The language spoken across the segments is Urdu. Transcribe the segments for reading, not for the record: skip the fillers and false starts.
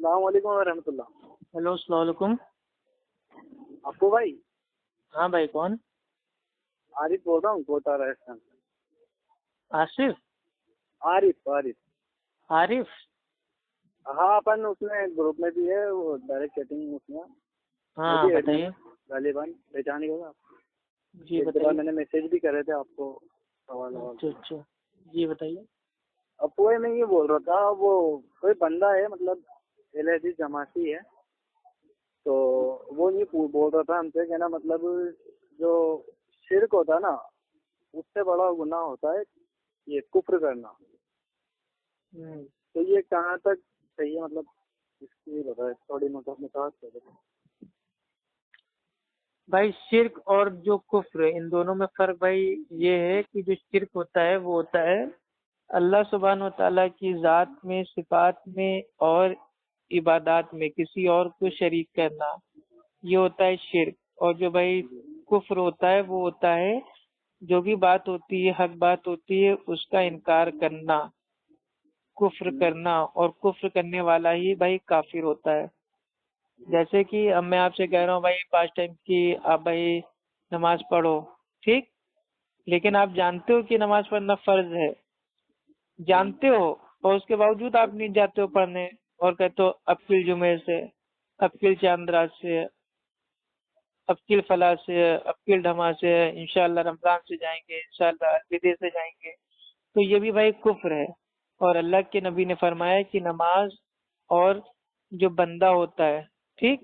السلام علیکم ورحمۃ اللہ۔ ہیلو، السلام علیکم۔ ابو بھائی، ہاں بھائی، کون؟ عارف بول رہا ہوں کوٹا راجستھان سے۔ آصف؟ عارف عارف۔ عارف؟ ہاں، اپن اس میں گروپ میں بھی ہے، وہ ڈائریکٹ چیٹنگ اس میں وہ ہاں بھی ایڈ بتائیے۔ غالباً پہچان گئے گا۔ جی ایک بار بتائیے۔ میں نے میسج بھی کرے تھے آپ کو سوال ووال۔ اچھا اچھا، جی بتائیے۔ ابو میں یہ بول رہا تھا، وہ کوئی بندہ ہے مطلب LIC جماعتی ہے، تو وہ یہ بول رہا تھا ہم سے کہ نا مطلب جو شرک ہوتا ہے نا، اس سے بڑا گناہ ہوتا ہے یہ کفر کرنا۔ تو یہ کہاں تک صحیح ہے؟ مطلب اس کی بتائے تھوڑی مثال کر دیں۔ بھائی، شرک اور جو کفر، ان دونوں میں فرق بھائی یہ ہے کہ جو شرک ہوتا ہے وہ ہوتا ہے اللہ سبحانہ و تعالیٰ کی ذات میں، صفات میں اور عبادات میں کسی اور کو شریک کرنا، یہ ہوتا ہے شرک۔ اور جو بھائی کفر ہوتا ہے وہ ہوتا ہے جو بھی بات ہوتی ہے، حق بات ہوتی ہے، اس کا انکار کرنا، کفر کرنا، اور کفر کرنے والا ہی بھائی کافر ہوتا ہے۔ جیسے کہ اب میں آپ سے کہہ رہا ہوں بھائی 5 ٹائم کی آپ بھائی نماز پڑھو، ٹھیک، لیکن آپ جانتے ہو کہ نماز پڑھنا فرض ہے، جانتے ہو، اور اس کے باوجود آپ نہیں جاتے ہو پڑھنے، اور کہتے ہو اب کل جمعے سے، اب کل چاند رات سے، اب کل فلاں سے، اب کل ڈھما سے، انشاءاللہ رمضان سے جائیں گے، انشاءاللہ الوداع سے جائیں گے، تو یہ بھی بھائی کفر ہے۔ اور اللہ کے نبی نے فرمایا کہ نماز اور جو بندہ ہوتا ہے، ٹھیک،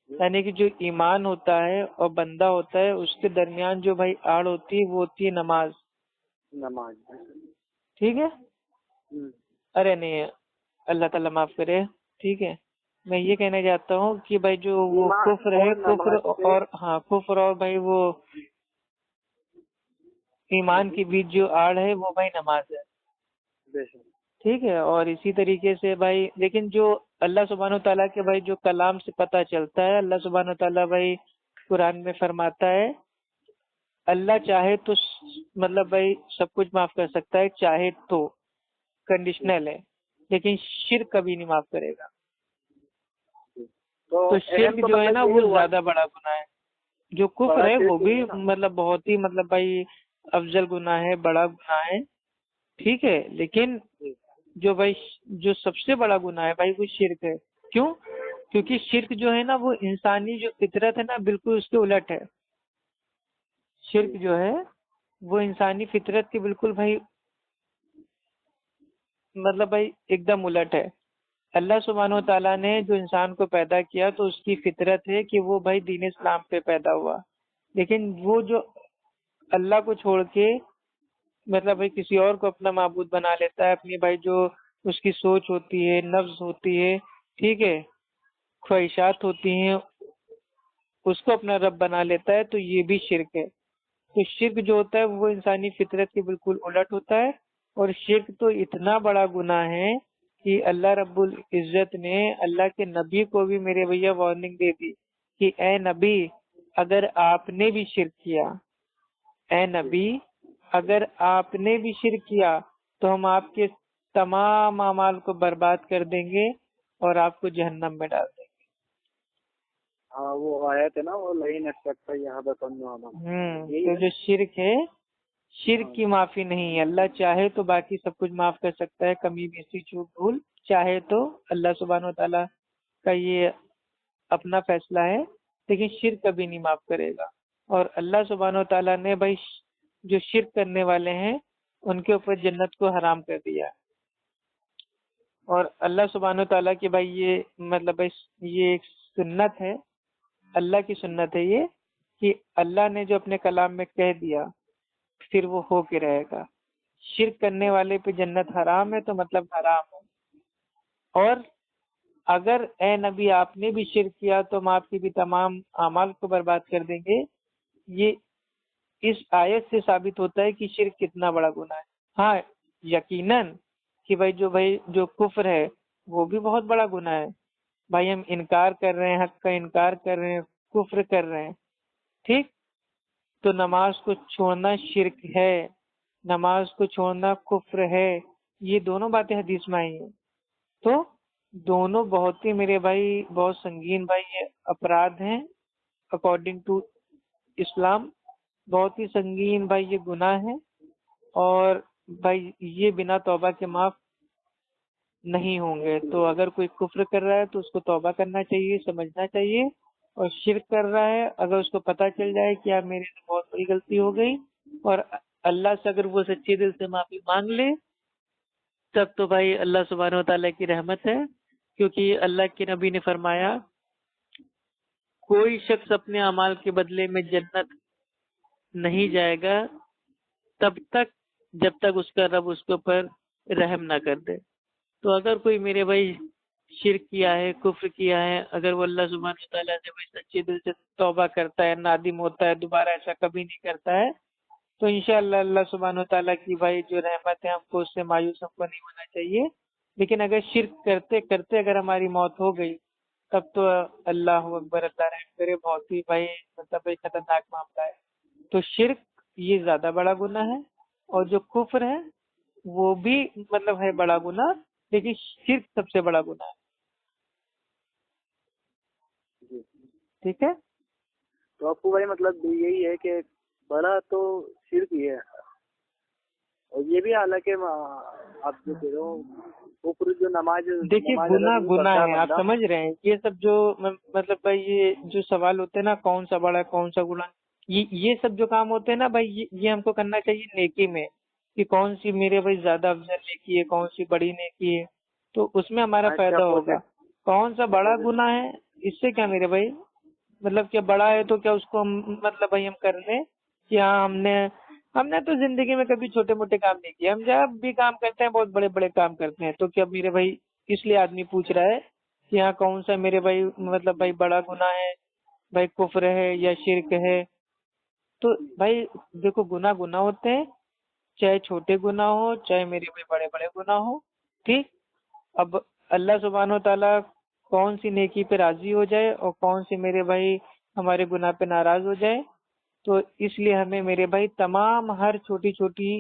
یعنی کہ جو ایمان ہوتا ہے اور بندہ ہوتا ہے، اس کے درمیان جو بھائی آڑ ہوتی ہے وہ ہوتی ہے نماز، ٹھیک ہے۔ ارے نہیں، اللہ تعالیٰ معاف کرے، ٹھیک ہے۔ میں یہ کہنا چاہتا ہوں کہ بھائی جو وہ کفر ہے، کفر اور ہاں کفر اور بھائی وہ ایمان کے بیچ جو آڑ ہے وہ بھائی نماز ہے، ٹھیک ہے۔ اور اسی طریقے سے بھائی لیکن جو اللہ سبحانہ و تعالیٰ کے بھائی جو کلام سے پتہ چلتا ہے، اللہ سبحانہ و تعالیٰ بھائی قرآن میں فرماتا ہے اللہ چاہے تو مطلب بھائی سب کچھ معاف کر سکتا ہے، چاہے تو، کنڈیشنل ہے، لیکن شرک کبھی نہیں معاف کرے گا۔ تو شرک جو ہے نا وہ زیادہ بڑا گناہ ہے، جو کفر ہے وہ بھی مطلب بہت ہی مطلب بھائی افضل گناہ ہے، بڑا گناہ ہے، ٹھیک ہے، لیکن جو بھائی جو سب سے بڑا گناہ ہے بھائی وہ شرک ہے۔ کیوں؟ کیونکہ شرک جو ہے نا وہ انسانی جو فطرت ہے نا بالکل اس کے الٹ ہے۔ شرک جو ہے وہ انسانی فطرت کی بالکل بھائی مطلب بھائی ایک دم الٹ ہے۔ اللہ سبحانہ و تعالیٰ نے جو انسان کو پیدا کیا تو اس کی فطرت ہے کہ وہ بھائی دین اسلام پہ پیدا ہوا، لیکن وہ جو اللہ کو چھوڑ کے مطلب بھائی کسی اور کو اپنا معبود بنا لیتا ہے، اپنی بھائی جو اس کی سوچ ہوتی ہے، نفس ہوتی ہے، ٹھیک ہے، خواہشات ہوتی ہیں، اس کو اپنا رب بنا لیتا ہے، تو یہ بھی شرک ہے۔ تو شرک جو ہوتا ہے وہ انسانی فطرت کے بالکل الٹ ہوتا ہے، اور شرک تو اتنا بڑا گناہ ہے کہ اللہ رب العزت نے اللہ کے نبی کو بھی میرے بھیا وارننگ دے دی کہ اے نبی اگر آپ نے بھی شرک کیا، اے نبی اگر آپ نے بھی شرک کیا تو ہم آپ کے تمام اعمال کو برباد کر دیں گے اور آپ کو جہنم میں ڈال دیں گے۔ ہاں وہ آیا تھا نا، وہ لئی نہیں سکتا یہاں پر تو جو شرک ہے، شرک کی معافی نہیں ہے۔ اللہ چاہے تو باقی سب کچھ معاف کر سکتا ہے، کمی بیسی چوک بھول چاہے تو، اللہ سبحانہ و تعالیٰ کا یہ اپنا فیصلہ ہے، لیکن شرک کبھی نہیں معاف کرے گا۔ اور اللہ سبحانہ و تعالیٰ نے بھائی جو شرک کرنے والے ہیں ان کے اوپر جنت کو حرام کر دیا۔ اور اللہ سبحانہ و تعالیٰ کی بھائی یہ مطلب یہ ایک سنت ہے، اللہ کی سنت ہے یہ، کہ اللہ نے جو اپنے کلام میں کہہ دیا پھر وہ ہو کے رہے گا۔ شرک کرنے والے پہ جنت حرام ہے تو مطلب حرام ہے، اور اگر اے نبی آپ نے بھی شرک کیا تو ہم آپ کی بھی تمام اعمال کو برباد کر دیں گے، یہ اس آیت سے ثابت ہوتا ہے کہ شرک کتنا بڑا گناہ ہے۔ ہاں یقیناً کہ بھائی جو کفر ہے وہ بھی بہت بڑا گناہ ہے، بھائی ہم انکار کر رہے ہیں، حق کا انکار کر رہے ہیں، کفر کر رہے ہیں، ٹھیک، تو نماز کو چھوڑنا شرک ہے، نماز کو چھوڑنا کفر ہے، یہ دونوں باتیں حدیث میں آئی ہیں۔ تو دونوں بہت ہی میرے بھائی بہت سنگین بھائی یہ اپرادھ ہیں اکارڈنگ ٹو اسلام، بہت ہی سنگین بھائی یہ گناہ ہے، اور بھائی یہ بنا توبہ کے معاف نہیں ہوں گے۔ تو اگر کوئی کفر کر رہا ہے تو اس کو توبہ کرنا چاہیے، سمجھنا چاہیے، اور شرک کر رہا ہے اگر اس کو پتہ چل جائے کہ یار میرے سے بہت بڑی غلطی ہو گئی اور اللہ سے اگر وہ سچے دل سے معافی مانگ لے، تب تو بھائی اللہ سبحانہ و تعالیٰ کی رحمت ہے، کیونکہ اللہ کے نبی نے فرمایا کوئی شخص اپنے اعمال کے بدلے میں جنت نہیں جائے گا تب تک جب تک اس کا رب اس کے اوپر رحم نہ کر دے۔ تو اگر کوئی میرے بھائی شرک کیا ہے، کفر کیا ہے، اگر وہ اللہ سبحانہ تعالیٰ سے بھائی سچے دل سے توبہ کرتا ہے، نادم ہوتا ہے، دوبارہ ایسا کبھی نہیں کرتا ہے، تو انشاءاللہ اللہ سبحانہ تعالیٰ کی بھائی جو رحمت ہے ہم کو اس سے مایوس ہم کو نہیں ہونا چاہیے۔ لیکن اگر شرک کرتے کرتے اگر ہماری موت ہو گئی تب تو اللہ اکبر، اللہ رحم کرے، بہت ہی بھائی مطلب ایک خطرناک معاملہ ہے۔ تو شرک یہ زیادہ بڑا گناہ ہے، اور جو کفر ہے وہ بھی مطلب ہے بڑا گناہ، لیکن شرک سب سے بڑا گناہ ہے۔ جی۔ ٹھیک ہے، تو آپ کو بھائی مطلب یہی ہے کہ بڑا تو شرک ہی ہے، اور یہ بھی حالانکہ آپ جو کہہ رہے ہو کفر جو نماز دیکھیے اگر گناہ نہیں گناہ پڑھتا ہے، آپ بندہ، سمجھ رہے ہیں، یہ سب جو مطلب بھائی یہ جو سوال ہوتے ہیں نا کون سا بڑا ہے کون سا گناہ، یہ سب جو کام ہوتے ہیں نا بھائی یہ ہم کو کرنا چاہیے نیکی میں، کہ کون سی میرے بھائی زیادہ افضل نیکی ہے، کون سی بڑی نیکی ہے، تو اس میں ہمارا اچھا فائدہ ہوگا۔ کون سا بڑا گناہ ہے اس سے کیا میرے بھائی، مطلب کیا بڑا ہے تو کیا اس کو ہم مطلب بھائی ہم کر لیں کہ ہاں ہم نے تو زندگی میں کبھی چھوٹے موٹے کام نہیں کیے، ہم جب بھی کام کرتے ہیں بہت بڑے بڑے کام کرتے ہیں، تو کیا میرے بھائی اس لیے آدمی پوچھ رہا ہے کہ ہاں کون سا میرے بھائی مطلب بھائی بڑا گناہ ہے، بھائی کفر ہے یا شرک ہے؟ تو بھائی دیکھو گناہ گناہ ہوتے ہیں، چاہے چھوٹے گناہ ہو چاہے میرے بھائی بڑے بڑے گناہ ہو، ٹھیک۔ اب اللہ سبحانہ و تعالیٰ کون سی نیکی پہ راضی ہو جائے اور کون سی میرے بھائی ہمارے گناہ پہ ناراض ہو جائے، تو اس لیے ہمیں میرے بھائی تمام ہر چھوٹی چھوٹی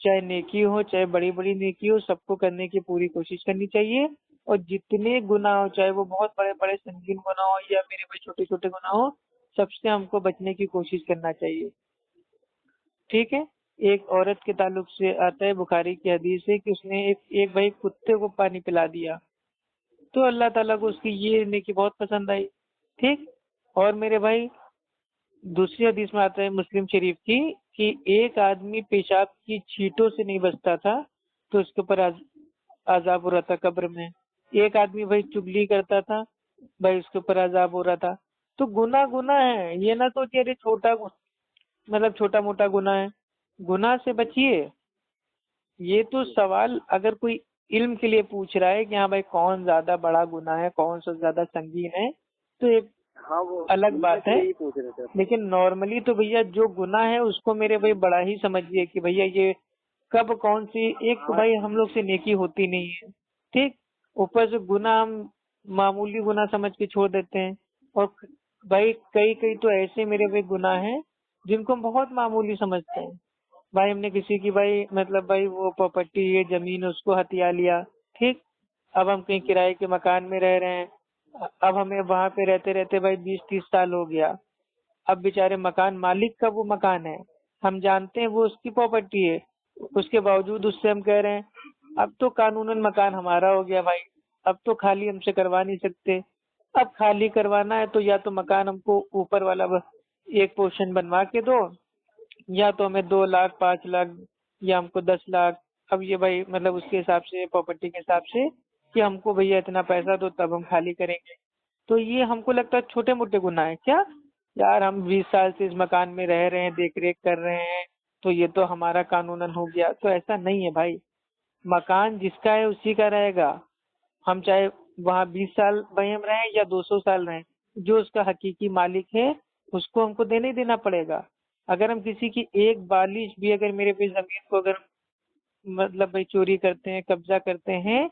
چاہے نیکی ہو چاہے بڑی بڑی نیکی ہو سب کو کرنے کی پوری کوشش کرنی چاہیے، اور جتنے گناہ ہو چاہے وہ بہت بڑے بڑے سنگین گناہ ہو یا میرے بھائی چھوٹے چھوٹے گناہ ہو، سب سے ہم کو بچنے کی کوشش کرنا چاہیے، ٹھیک ہے۔ ایک عورت کے تعلق سے آتا ہے بخاری کی حدیث ہے کہ اس نے ایک بھائی کتے کو پانی پلا دیا، تو اللہ تعالیٰ کو اس کی یہ نیکی بہت پسند آئی، ٹھیک۔ اور میرے بھائی دوسری حدیث میں آتا ہے مسلم شریف کی کہ ایک آدمی پیشاب کی چھینٹوں سے نہیں بچتا تھا تو اس کے اوپر عذاب ہو رہا تھا قبر میں، ایک آدمی بھائی چگلی کرتا تھا بھائی اس کے اوپر عذاب ہو رہا تھا۔ تو گناہ گناہ ہے، یہ نہ سوچیے ارے چھوٹا مطلب چھوٹا موٹا گناہ ہے، گناہ سے بچیے۔ یہ تو سوال اگر کوئی علم کے لیے پوچھ رہا ہے کہ ہاں بھائی کون زیادہ بڑا گناہ ہے کون سا زیادہ سنگین ہے، تو ایک ہاں وہ الگ بات ہے، یہی پوچھ رہے تھے۔ لیکن نارملی تو بھیا جو گناہ ہے اس کو میرے بھائی بڑا ہی سمجھیے کہ بھیا یہ کب کون سی ایک تو بھائی ہم لوگ سے نیکی ہوتی نہیں ہے، ٹھیک، اوپر سے گناہ ہم معمولی گناہ سمجھ کے چھوڑ دیتے ہیں، اور بھائی کئی تو ایسے میرے بھائی گناہ ہیں جن کو ہم بہت معمولی سمجھتے ہیں، بھائی ہم نے کسی کی بھائی مطلب بھائی وہ پراپرٹی ہے زمین اس کو ہتھیا لیا، ٹھیک، اب ہم کہیں کرائے کے مکان میں رہ رہے ہیں، اب ہمیں وہاں پہ رہتے رہتے بھائی 20-30 سال ہو گیا، اب بیچارے مکان مالک کا وہ مکان ہے، ہم جانتے ہیں وہ اس کی پراپرٹی ہے، اس کے باوجود اس سے ہم کہہ رہے ہیں اب تو قانوناً مکان ہمارا ہو گیا بھائی، اب تو خالی ہم سے کروا نہیں سکتے، اب خالی کروانا ہے تو یا تو مکان ہم کو اوپر والا ایک پورشن بنوا کے دو، یا تو ہمیں 2 لاکھ 5 لاکھ یا ہم کو 10 لاکھ، اب یہ بھائی مطلب اس کے حساب سے پراپرٹی کے حساب سے کہ ہم کو بھیا اتنا پیسہ دو تب ہم خالی کریں گے۔ تو یہ ہم کو لگتا ہے چھوٹے موٹے گناہ ہیں، کیا یار ہم 20 سال سے اس مکان میں رہ رہے ہیں دیکھ ریکھ کر رہے ہیں تو یہ تو ہمارا قانوناً ہو گیا، تو ایسا نہیں ہے بھائی، مکان جس کا ہے اسی کا رہے گا، ہم چاہے وہاں 20 سال بھائی ہم رہیں یا 200 سال رہیں، جو اس کا حقیقی مالک ہے اس کو ہم کو دینا ہی دینا پڑے گا۔ اگر ہم کسی کی ایک بالش بھی اگر میرے پہ زمین کو اگر مطلب بھائی چوری کرتے ہیں قبضہ کرتے ہیں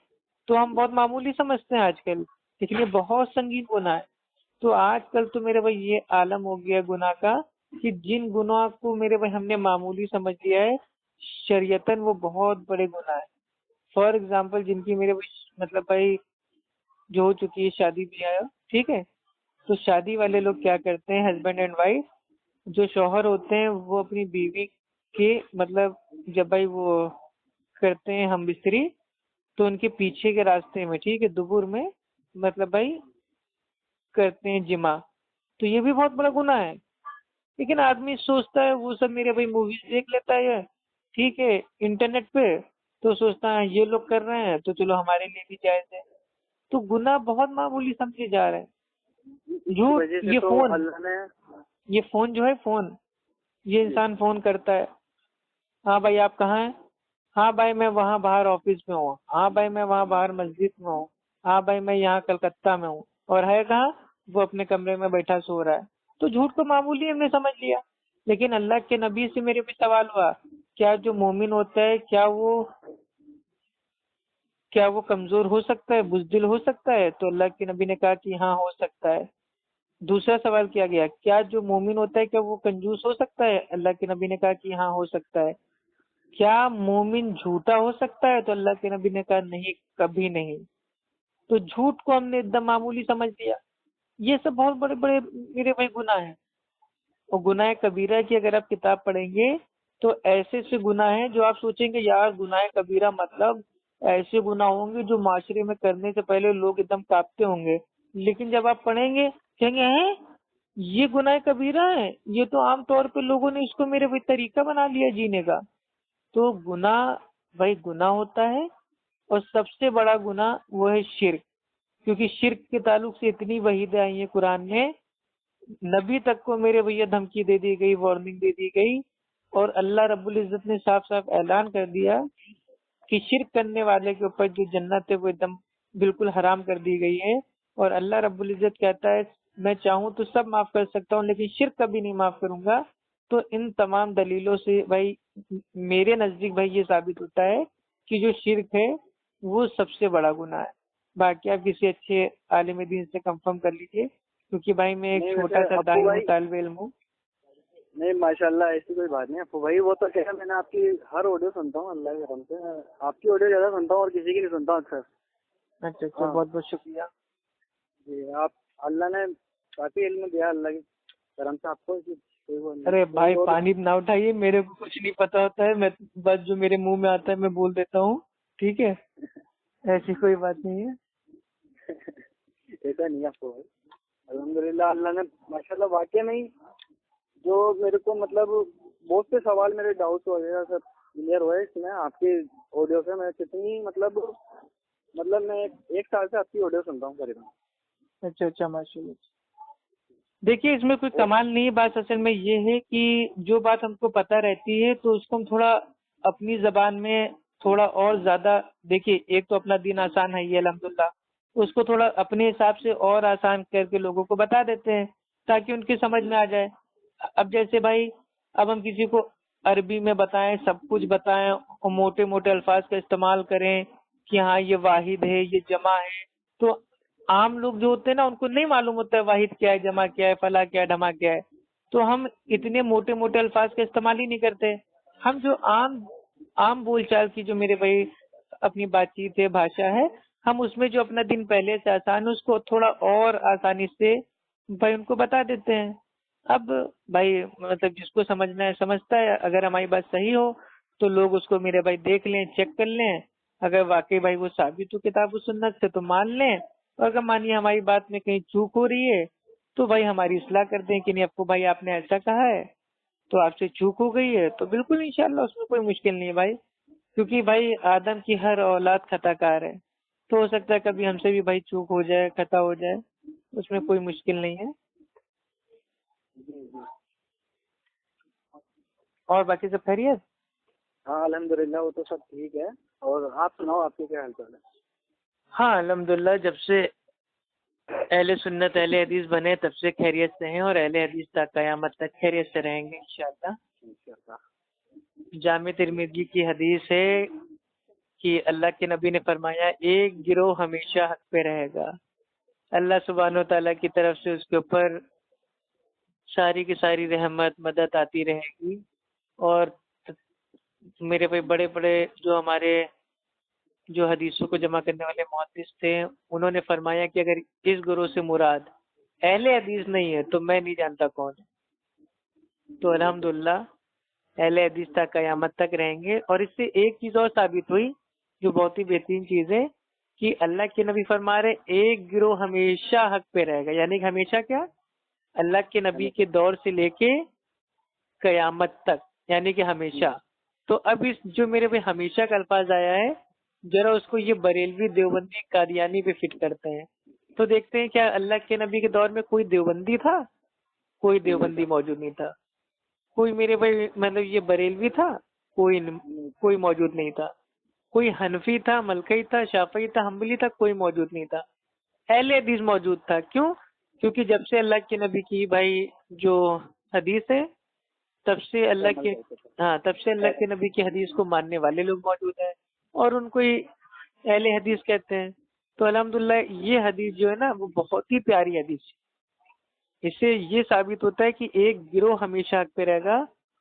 تو ہم بہت معمولی سمجھتے ہیں آج کل، لیکن یہ بہت سنگین گناہ ہے۔ تو آج کل تو میرے بھائی یہ عالم ہو گیا گناہ کا کہ جن گناہ کو میرے بھائی ہم نے معمولی سمجھ لیا ہے شریعتاً وہ بہت بڑے گناہ ہیں۔ فار ایگزامپل جن کی میرے بھائی مطلب بھائی جو ہو چکی ہے شادی بیاہ، ٹھیک ہے. تو شادی والے لوگ کیا کرتے ہیں، ہسبینڈ اینڈ وائف جو شوہر ہوتے ہیں وہ اپنی بیوی کے مطلب جب بھائی وہ کرتے ہیں ہم بستری تو ان کے پیچھے کے راستے میں، ٹھیک ہے، دبر میں مطلب بھائی کرتے ہیں جمع. تو یہ بھی بہت بڑا گناہ ہے. لیکن آدمی سوچتا ہے وہ سب میرے بھائی موویز دیکھ لیتا ہے، ٹھیک ہے، انٹرنیٹ پہ، تو سوچتا ہے یہ لوگ کر رہے ہیں تو چلو ہمارے لیے بھی جائز ہے. تو گناہ بہت معمولی سمجھے جا رہے ہیں. اس کی جھوٹ، وجہ سے یہ تو فون، اللہ نے یہ فون جو ہے فون، یہ انسان فون کرتا ہے، ہاں بھائی آپ کہاں ہیں، ہاں بھائی میں وہاں باہر آفس میں ہوں، ہاں بھائی میں وہاں باہر مسجد میں ہوں، ہاں بھائی میں یہاں کلکتہ میں ہوں، اور ہے کہاں، وہ اپنے کمرے میں بیٹھا سو رہا ہے. تو جھوٹ کو معمولی ہم نے سمجھ لیا. لیکن اللہ کے نبی سے میرے بھی سوال ہوا، کیا جو مومن ہوتا ہے کیا وہ کمزور ہو سکتا ہے، بزدل ہو سکتا ہے؟ تو اللہ کے نبی نے کہا کہ ہاں ہو سکتا ہے. دوسرا سوال کیا گیا، کیا جو مومن ہوتا ہے کیا وہ کنجوس ہو سکتا ہے؟ اللہ کے نبی نے کہا کہ ہاں ہو سکتا ہے. کیا مومن جھوٹا ہو سکتا ہے؟ تو اللہ کے نبی نے کہا نہیں، کبھی نہیں. تو جھوٹ کو ہم نے ایک دم معمولی سمجھ لیا. یہ سب بہت بڑے بڑے میرے بھائی گناہ ہیں. اور گناہ کبیرہ کی اگر آپ کتاب پڑھیں گے تو ایسے سے گناہ ہیں جو آپ سوچیں گے یار گناہ کبیرہ مطلب ایسے گناہ ہوں گے جو معاشرے میں کرنے سے پہلے لوگ ایک دم کانپتے ہوں گے. لیکن جب آپ پڑھیں گے کہیں گے ہیں یہ گناہ کبیرہ ہے، یہ تو عام طور پہ لوگوں نے اس کو میرے بھائی طریقہ بنا لیا جینے کا. تو گناہ بھائی گناہ ہوتا ہے. اور سب سے بڑا گناہ وہ ہے شرک، کیونکہ شرک کے تعلق سے اتنی وعیدیں آئی ہیں قرآن میں، نبی تک کو میرے بھیا دھمکی دے دی گئی، وارننگ دے دی گئی. اور اللہ رب العزت نے صاف صاف اعلان کر دیا کہ شرک کرنے والے کے اوپر جو جنت ہے وہ ایک دم بالکل حرام کر دی گئی ہے. اور اللہ رب العزت کہتا ہے میں چاہوں تو سب معاف کر سکتا ہوں لیکن شرک کبھی نہیں معاف کروں گا. تو ان تمام دلیلوں سے بھائی میرے نزدیک بھائی یہ ثابت ہوتا ہے کہ جو شرک ہے وہ سب سے بڑا گناہ ہے. باقی آپ کسی اچھے عالم دین سے کنفرم کر لیجیے، کیونکہ بھائی میں ایک نہیں. چھوٹا ویسے سا ابو دائی ہوں، بھائی، طالب علم ہوں. نہیں ماشاء اللہ ایسی کوئی بات نہیں. ابو بھائی وہ تو کیا میں نے آپ کی ہر آڈیو سنتا ہوں اللہ کے کرم سے. آپ کی آڈیو زیادہ سنتا ہوں اور کسی کی نہیں سنتا ہوں اکثر. اچھا اچھا، ہاں بہت بہت شکریہ. جی. آپ اللہ نے کافی علم دیا اللہ کے کرم سے آپ کو. کوئی وہ نہیں. ارے بھائی اور پانی نہ اٹھائیے، میرے کو کچھ نہیں پتا ہوتا ہے، میں بس جو میرے منہ میں آتا ہے میں بول دیتا ہوں، ٹھیک ہے، ایسی کوئی بات نہیں ہے. ایسا نہیں آپ کو بھائی. الحمد للہ اللہ نے ماشاء اللہ واقعی میں جو میرے کو مطلب بہت سے سوال میرے ڈاؤٹ وغیرہ سب کلیئر ہوئے اس میں آپ کی آڈیو سے. میں کتنی مطلب میں ایک سال سے آپ کی آڈیو سنتا ہوں قریب. اچھا اچھا، ماشاء اللہ. دیکھیے اس میں کوئی کمال نہیں ہے، بات اصل میں یہ ہے کہ جو بات ہم کو پتہ رہتی ہے تو اس کو ہم تھوڑا اپنی زبان میں تھوڑا اور زیادہ، دیکھیے ایک تو اپنا دین آسان ہے یہ الحمدللہ، اس کو تھوڑا اپنے حساب سے اور آسان کر کے لوگوں کو بتا دیتے ہیں تاکہ ان کی سمجھ میں آ جائے. اب جیسے بھائی اب ہم کسی کو عربی میں بتائیں، سب کچھ بتائیں اور موٹے موٹے الفاظ کا استعمال کریں کہ ہاں یہ واحد ہے یہ جمع ہے، تو عام لوگ جو ہوتے ہیں نا ان کو نہیں معلوم ہوتا ہے واحد کیا ہے، جمع کیا ہے، فلاں کیا ہے، ڈھما کیا ہے. تو ہم اتنے موٹے موٹے الفاظ کا استعمال ہی نہیں کرتے. ہم جو عام بول چال کی جو میرے بھائی اپنی بات چیت ہے، بھاشا ہے، ہم اس میں جو اپنا دن پہلے سے آسان ہے اس کو تھوڑا اور آسانی سے بھائی ان کو بتا دیتے ہیں. اب بھائی مطلب جس کو سمجھنا ہے سمجھتا ہے، اگر ہماری بات صحیح ہو تو لوگ اس کو میرے بھائی دیکھ لیں، چیک کر لیں. اگر واقعی بھائی وہ ثابت ہو کتاب و سنت سے تو مان لیں، اور اگر مانیے ہماری بات میں کہیں چوک ہو رہی ہے تو بھائی ہماری اصلاح کر دیں کہ نہیں آپ کو بھائی آپ نے ایسا کہا ہے تو آپ سے چوک ہو گئی ہے. تو بالکل انشاءاللہ اس میں کوئی مشکل نہیں ہے بھائی، کیونکہ بھائی آدم کی ہر اولاد خطا کار ہے. تو ہو سکتا ہے کبھی ہم سے بھی بھائی چوک ہو جائے، خطا ہو جائے، اس میں کوئی مشکل نہیں ہے. اور باقی سب خیریت؟ ہاں الحمد للہ وہ تو سب ٹھیک ہے. اور آپ سناؤ آپ کے کیا حال چال ہے؟ ہاں الحمدللہ، جب سے اہل سنت اہل حدیث بنے تب سے خیریت سے ہیں، اور اہل حدیث تک قیامت تک خیریت سے رہیں گے انشاءاللہ. جامع ترمذی کی حدیث ہے کہ اللہ کے نبی نے فرمایا ایک گروہ ہمیشہ حق پہ رہے گا، اللہ سبحانہ و تعالیٰ کی طرف سے اس کے اوپر ساری کی ساری رحمت مدد آتی رہے گی. اور میرے بھائی بڑے بڑے جو ہمارے جو حدیثوں کو جمع کرنے والے محدث تھے، انہوں نے فرمایا کہ اگر اس گروہ سے مراد اہل حدیث نہیں ہے تو میں نہیں جانتا کون ہے۔ تو الحمدللہ اہل حدیث تک قیامت تک رہیں گے۔ اور اس سے ایک چیز اور ثابت ہوئی جو بہت ہی بہترین چیز ہے کہ اللہ کے نبی فرما رہے ایک گروہ ہمیشہ حق پہ رہے گا، یعنی کہ ہمیشہ کیا؟ اللہ کے نبی کے دور سے لے کے قیامت تک، یعنی کہ ہمیشہ۔ تو اب اس جو میرے پہ ہمیشہ کا الفاظ آیا ہے، ذرا اس کو یہ بریلوی دیوبندی قادیانی پہ فٹ کرتے ہیں، تو دیکھتے ہیں کیا اللہ کے نبی کے دور میں کوئی دیوبندی تھا؟ کوئی دیوبندی موجود نہیں تھا۔ کوئی میرے بھائی مطلب یہ بریلوی تھا؟ کوئی موجود نہیں تھا۔ کوئی حنفی تھا، ملکی تھا، شافعی تھا، حنبلی تھا؟ کوئی موجود نہیں تھا۔ اہل حدیث موجود تھا۔ کیوں؟ کیونکہ جب سے اللہ کے نبی کی بھائی جو حدیث ہے تب سے اللہ کے نبی کی حدیث کو ماننے والے لوگ موجود ہیں اور ان کو ہی اہل حدیث کہتے ہیں۔ تو الحمدللہ یہ حدیث جو ہے نا وہ بہت ہی پیاری حدیث ہے۔ اس سے یہ ثابت ہوتا ہے کہ ایک گروہ ہمیشہ حق پہ رہے گا۔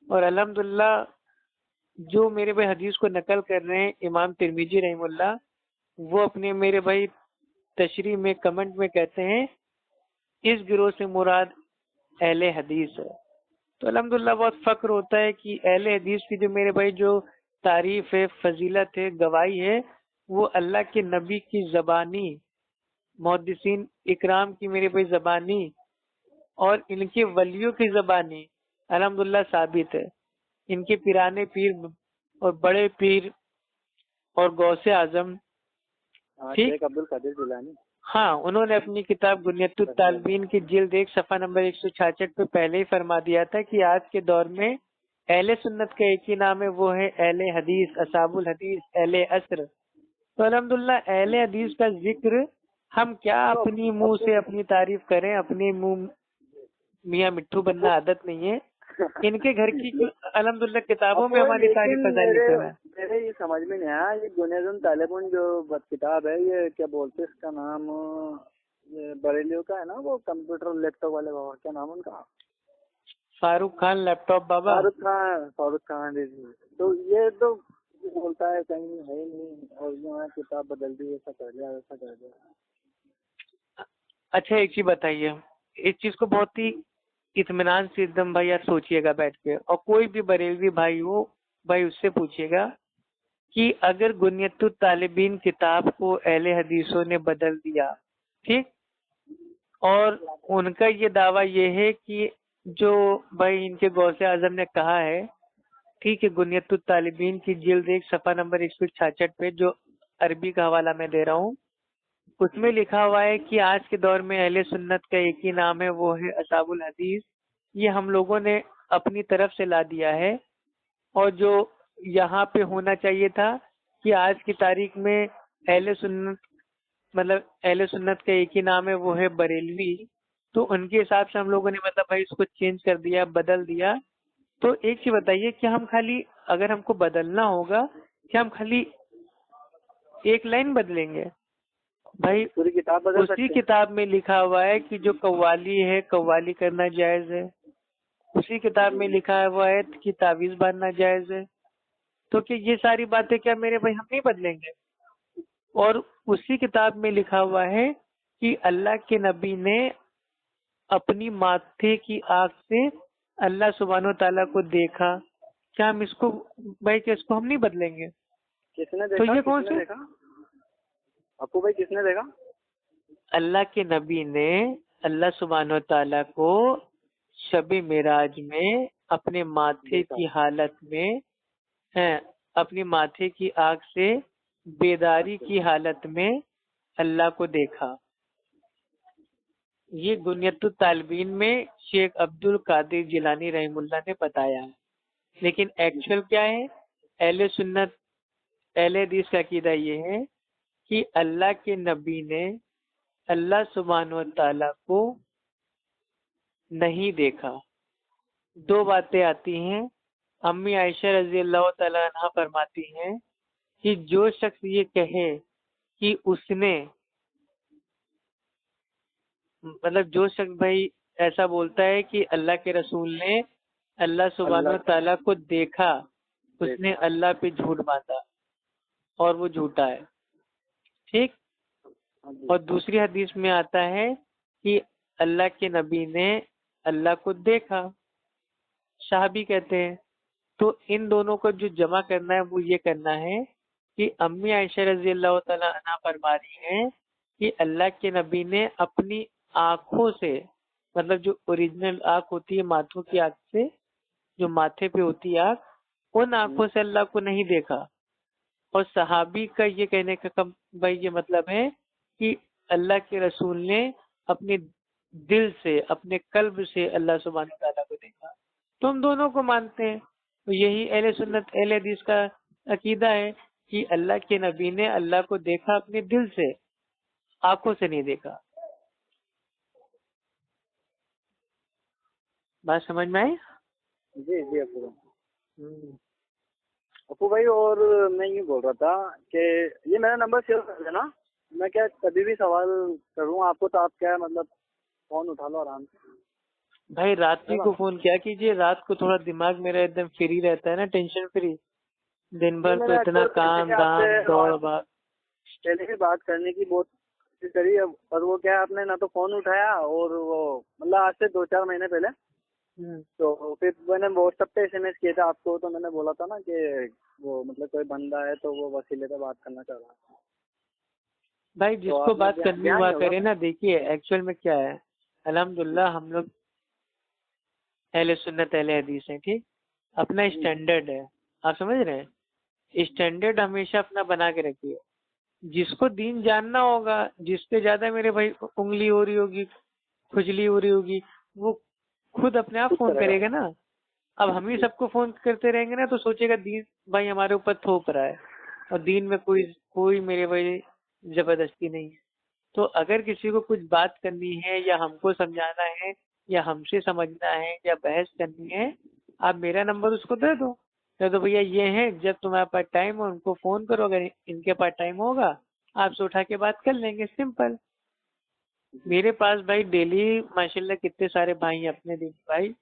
اور الحمدللہ جو میرے بھائی حدیث کو نقل کر رہے ہیں امام ترمذی رحمہ اللہ، وہ اپنے میرے بھائی تشریح میں کمنٹ میں کہتے ہیں اس گروہ سے مراد اہل حدیث ہے۔ تو الحمدللہ بہت فخر ہوتا ہے کہ اہل حدیث کی جو میرے بھائی جو تعریف ہے، فضیلت ہے، گواہی ہے، وہ اللہ کے نبی کی زبانی، محدثین اکرام کی میرے بھائی زبانی اور ان کے ولیوں کی زبانی الحمدللہ ثابت ہے۔ ان کے پیرانے پیر اور بڑے پیر اور غوث اعظم شیخ عبد القادر جیلانی، ہاں، انہوں نے اپنی کتاب غنیۃ الطالبین کی جلد 1 صفحہ نمبر 166 پہ پہلے ہی فرما دیا تھا کہ آج کے دور میں اہل سنت کا ایک ہی نام ہے، وہ ہے اہل حدیث، اصحاب الحدیث، اہل عصر۔ تو الحمدللہ اہل حدیث کا ذکر ہم کیا اپنی منہ سے اپنی تعریف کریں، اپنے منہ میاں مٹھو بننا عادت نہیں ہے۔ ان کے گھر کی الحمدللہ کتابوں میں ہماری تعریف فضائل لکھے ہوئے ہیں۔ میرے یہ سمجھ میں نہیں آیا، یہ غنیۃ الطالبین جو کتاب ہے یہ کیا بولتے اس کا نام؟ یہ بریلیوں کا ہے نا، وہ کمپیوٹر لیپ ٹاپ والے بابا، کیا نام ان کا؟ فاروق خان لیپ ٹاپ بابا، فاروق خان جی۔ تو یہ تو بولتا ہے کہیں ہے ہی نہیں، اور یہاں کتاب بدل دی، ایسا کر دیا ویسا کر دیا۔ اچھا ایک چیز بتائیے، اس چیز کو بہت ہی اطمینان سے ایک دم بھائی آپ سوچیے گا بیٹھ کے، اور کوئی بھی بریلوی بھائی ہو بھائی اس سے پوچھیے گا کہ اگر غنیۃ الطالبین کتاب کو اہل حدیثوں نے بدل دیا، ٹھیک، اور ان کا یہ دعویٰ یہ ہے کہ جو بھائی ان کے غوث اعظم نے کہا ہے، ٹھیک ہے، غنیۃ الطالبین کی جلد 1 صفحہ نمبر 166 پہ جو عربی کا حوالہ میں دے رہا ہوں، اس میں لکھا ہوا ہے کہ آج کے دور میں اہل سنت کا ایک ہی نام ہے، وہ ہے اصحاب الحدیث۔ یہ ہم لوگوں نے اپنی طرف سے لا دیا ہے، اور جو یہاں پہ ہونا چاہیے تھا کہ آج کی تاریخ میں اہل سنت کا ایک ہی نام ہے، وہ ہے بریلوی، تو ان کے حساب سے ہم لوگوں نے بھائی اس کو چینج کر دیا، بدل دیا۔ تو ایک چیز بتائیے کہ ہم خالی اگر ہم کو بدلنا ہوگا کیا ہم خالی ایک لائن بدلیں گے؟ بھائی پوری کتاب بدل اسی سکتے ہیں؟ کتاب میں لکھا ہوا ہے کہ جو قوالی ہے قوالی کرنا جائز ہے، اسی کتاب میں لکھا ہوا ہے کہ تعویذ باندھنا جائز ہے، تو کہ یہ ساری باتیں کیا میرے بھائی ہم نہیں بدلیں گے؟ اور اسی کتاب میں لکھا ہوا ہے کہ اللہ کے نبی نے اپنی ماتھے کی آنکھ سے اللہ سبحانہ و تعالیٰ کو دیکھا، کیا ہم اس کو بھائی کہ اس کو ہم نہیں بدلیں گے؟ کس نے تو دیکھا؟ یہ کون سے ابو بھائی کس نے دیکھا؟ اللہ کے نبی نے اللہ سبحانہ و تعالیٰ کو شب معراج میں اپنے ماتھے کی حالت میں اپنی ماتھے کی آنکھ سے بیداری کی حالت میں اللہ کو دیکھا۔ یہ غنیۃ الطالبین میں شیخ عبد القادر جیلانی رحم اللہ نے بتایا ہے، لیکن ایکچوئل کیا ہے؟ اہل سنت اہل حدیث کا عقیدہ یہ ہے کہ اللہ کے نبی نے اللہ سبحانہ و تعالیٰ کو نہیں دیکھا۔ دو باتیں آتی ہیں، امی عائشہ رضی اللہ تعالیٰ عنہ فرماتی ہیں کہ جو شخص یہ کہے کہ اس نے جو شخص بھائی ایسا بولتا ہے کہ اللہ کے رسول نے اللہ سبحانہ و تعالیٰ کو دیکھا، اس نے اللہ پہ جھوٹ باندھا اور وہ جھوٹا ہے۔ ٹھیک. ہاں جی. اور دوسری حدیث میں آتا ہے کہ اللہ کے نبی نے اللہ کو دیکھا، صحابی کہتے ہیں. تو ان دونوں کو جو جمع کرنا ہے وہ یہ کرنا ہے کہ امی عائشہ رضی اللہ تعالیٰ عنہ فرما رہی ہیں کہ اللہ کے نبی نے اپنی آنکھوں سے، مطلب جو اوریجنل آنکھ ہوتی ہے ماتھوں کی آنکھ سے، جو ماتھے پہ ہوتی ہے آنکھ، ان آنکھوں سے اللہ کو نہیں دیکھا. اور صحابی کا یہ کہنے کا بھائی یہ مطلب ہے کہ اللہ کے رسول نے اپنے دل سے، اپنے قلب سے اللہ سبحانہ تعالیٰ کو دیکھا. تو ہم دونوں کو مانتے ہیں. تو یہی اہل سنت اہل حدیث کا عقیدہ ہے کہ اللہ کے نبی نے اللہ کو دیکھا اپنے دل سے، آنکھوں سے نہیں دیکھا. بات سمجھ میں آئی؟ جی جی ابو بھائی. اور میں یہ بول رہا تھا کہ یہ میرا نمبر سیو کر لینا. میں کیا کبھی بھی سوال کروں آپ کو تو آپ کیا مطلب فون اٹھا لو آرام سے. بھائی رات کو فون کیا کیجیے، رات کو تھوڑا دماغ میرا ایک دم فری رہتا ہے نا، ٹینشن فری. دن بھر تو اتنا کام دام دوڑ بھاگ. پہلے بھی بات کرنے کی بہت کوشش کری پر وہ کیا آپ نے نہ تو فون اٹھایا، اور وہ مطلب آج سے 2-4 مہینے پہلے تو پھر میں نے واٹس ایپ پہ SMS کیا تھا آپ کو. تو میں نے بولا تھا نا کہ وہ مطلب کوئی بندہ ہے تو وہ وسیلے پہ بات کرنا چاہ رہا ہے. بھائی جس کو بات کرنی ہوا کرے نا. دیکھیے ایکچوئل میں کیا ہے، الحمدللہ ہم لوگ اہل سنت اہل حدیث ہیں. ٹھیک، اپنا اسٹینڈرڈ ہے، آپ سمجھ رہے ہیں. اسٹینڈرڈ ہمیشہ اپنا بنا کے رکھیے. جس کو دین جاننا ہوگا، جس پہ زیادہ میرے بھائی انگلی ہو رہی ہوگی، کھجلی ہو رہی ہوگی، وہ خود اپنے آپ فون کرے گا نا. اب ہم ہی سب کو فون کرتے رہیں گے نا تو سوچے گا دین بھائی ہمارے اوپر تھوپ رہا ہے، اور دین میں کوئی میرے بھائی زبردستی نہیں ہے. تو اگر کسی کو کچھ بات کرنی ہے یا ہم کو سمجھانا ہے یا ہم سے سمجھنا ہے یا بحث کرنی ہے، آپ میرا نمبر اس کو دے دو. تو بھیا یہ ہے، جب تمہارے پاس ٹائم ہو ان کو فون کرو، اگر ان کے پاس ٹائم ہوگا آپ سے اٹھا کے بات کر لیں گے. سمپل. میرے پاس بھائی ڈیلی ماشاءاللہ کتنے سارے بھائی ہیں اپنے دین بھائی،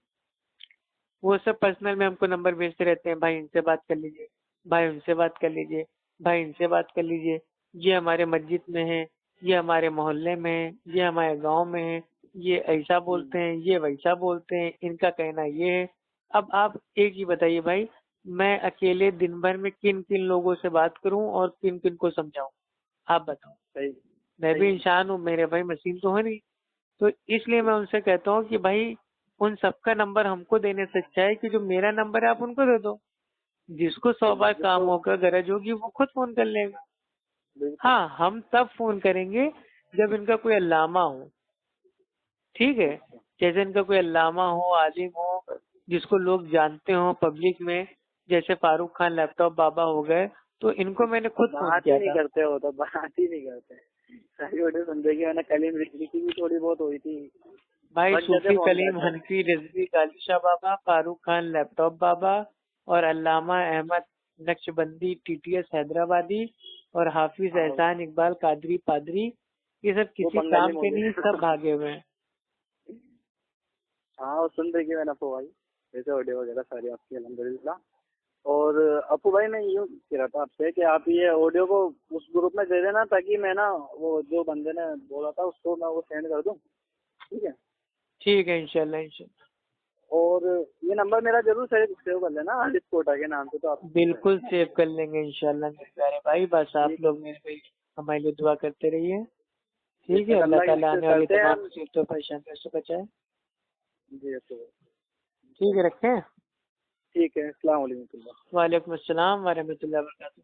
وہ سب پرسنل میں ہم کو نمبر بھیجتے رہتے ہیں. بھائی ان سے بات کر لیجیے، بھائی ان سے بات کر لیجیے، بھائی ان سے بات کر لیجیے. یہ ہمارے مسجد میں ہے، یہ ہمارے محلے میں ہے، یہ ہمارے گاؤں میں ہے، یہ ایسا بولتے ہیں، یہ ویسا بولتے ہیں، ان کا کہنا یہ ہے. اب آپ ایک ہی بتائیے بھائی، میں اکیلے دن بھر میں کن کن لوگوں سے بات کروں اور کن کن کو سمجھاؤں؟ آپ بتاؤ. میں بھی انسان ہوں میرے بھائی، مشین تو ہے نہیں. تو اس لیے میں ان سے کہتا ہوں کہ بھائی ان سب کا نمبر ہم کو دینے سے اچھا ہے کہ جو میرا نمبر ہے آپ ان کو دے دو. جس کو 100 بار کام ہوگا، غرض ہوگی، وہ خود فون کر لے گا. ہاں ہم تب فون کریں گے جب ان کا کوئی علامہ ہو. ٹھیک ہے، جیسے ان کا کوئی علامہ ہو، عالم ہو، جس کو لوگ جانتے ہوں پبلک میں، جیسے فاروق خان لیپ ٹاپ بابا ہو گئے. تو ان کو میں نے خود فون کیا تھا. کرتے ہو تو بات ہی نہیں کرتے. ساری ویڈیو سنتے کہ میں نے کلیم رضوی کی بھی تھوڑی بہت ہوئی تھی. بھائی صوفی کلیم، حنفی رضوی، غالب شاہ بابا، فاروق خان لیپ ٹاپ بابا، اور علامہ احمد نقش بندی TTS حیدرآبادی، اور حافظ احسان اقبال قادری پادری، یہ سب کسی کام کے نہیں، سب بھاگے ہوئے ہیں. ہاں وہ سن رہی میں نے ابو بھائی جیسے آڈیو وغیرہ ساری آپ کی الحمدللہ. اور ابو بھائی میں یوں کہہ رہا تھا آپ سے کہ آپ یہ آڈیو کو اس گروپ میں دے دینا تاکہ میں نا وہ جو بندے نے بولا تھا اس کو میں وہ سینڈ کر دوں. ٹھیک ہے. ٹھیک ہے انشاءاللہ. اور یہ نمبر میرا ضرور سیو کر لینا عارف کوٹا کے نام سے. تو آپ بالکل سیو کر لیں گے انشاءاللہ میرے پیارے بھائی. بس آپ لوگ میرے بھائی ہمارے لیے دعا کرتے رہیے. ٹھیک ہے، اللہ تعالیٰ آنے والی تمام مصیبتوں پریشانیوں سے بچائے. جی ٹھیک ہے، رکھیں. ٹھیک ہے. السلام علیکم. وعلیکم السلام ورحمۃ اللہ وبرکاتہ.